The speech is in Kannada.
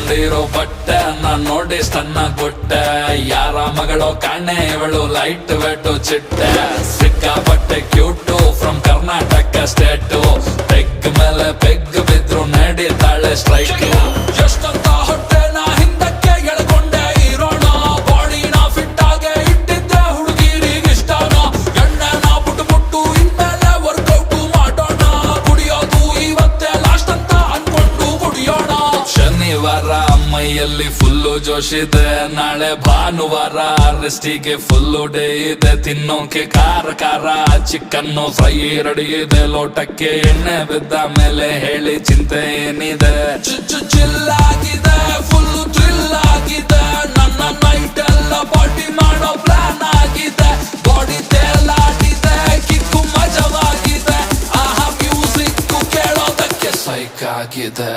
ಹಾಕೊಂಡಿರೋ ಬಟ್ಟೆ ನಾನ್ ನೋಡಿ ಸಣ್ಣ ಗುಟ್ಟೆ ಯಾರ ಮಗಳೋ ಕಾಣೆ ಇವಳು ಲೈಟ್ ವೆಟ್ಟು ಚಿಟ್ಟೆ ಸಿಕ್ಕಾಪಟ್ಟೆ cute from Karnataka state peg ಮೇಲೆ ಪೆಗ್ ಬಿದ್ರು ನಡೀತಾಳೆ ಸ್ಟ್ರೈಕ್ ಎಷ್ಟಂತ ಹೊಟ್ಟೆ ನಾ ಹಿಂದಕ್ಕೆ ಎಳ್ಕೊಂಡೆ ಇರೋಣ ಬಾಡಿನ ಫಿಟ್ ಆಗೆ ಇಟ್ಟಿದ್ದೆ ಹುಡುಗಿರಿಗೆ ಇಷ್ಟನೋ ಎಣ್ಣೆ ನಾ ಬಿಟ್ಟು ಇನ್ಮೇಲೆ ವರ್ಕೌಟ್ ಮಾಡೋಣ ಕುಡಿಯೋದು ಇವತ್ತೇ ಲಾಸ್ಟ್ ಅಂತ ಅನ್ಕೊಂಡು ಕುಡಿಯೋಣ ಶನಿವಾರ ಮೈಯಲ್ಲಿ ಫುಲ್ಲು ಜೋಶಿದೆ ನಾಳೆ ಭಾನುವಾರ ರೆಸ್ಟಿಗೆ ಫುಲ್ಲು ಡೇ ಇದೆ ತಿನ್ನೋಕೆ ಖಾರ ಖಾರ ಚಿಕನ್ನು ಫ್ರೈ ರೆಡಿ ಇದೆ ಲೋಟಕ್ಕೆ ಎಣ್ಣೆ ಬಿದ್ದ ಮೇಲೆ ಹೇಳಿ ಚಿಂತೆ ಏನಿದೆ ಚಿಲ್ಲಾಗಿದೆ ಫುಲ್ಲು ಥ್ರಿಲ್ ಆಗಿದೆ ನನ್ನ ನೈಟ್ ಎಲ್ಲ ಪಾರ್ಟಿ ಮಾಡೋ ಪ್ಲಾನ್ ಆಗಿದೆ ಬಾಡಿ ತೇಲಾಡಿದೆ ಕಿಕ್ಕು ಮಜವಾಗಿದೆ ಆಹಾ ಮ್ಯೂಸಿಕ್ ಕೇಳೋದಕ್ಕೆ ಸೈಕ್ ಆಗಿದೆ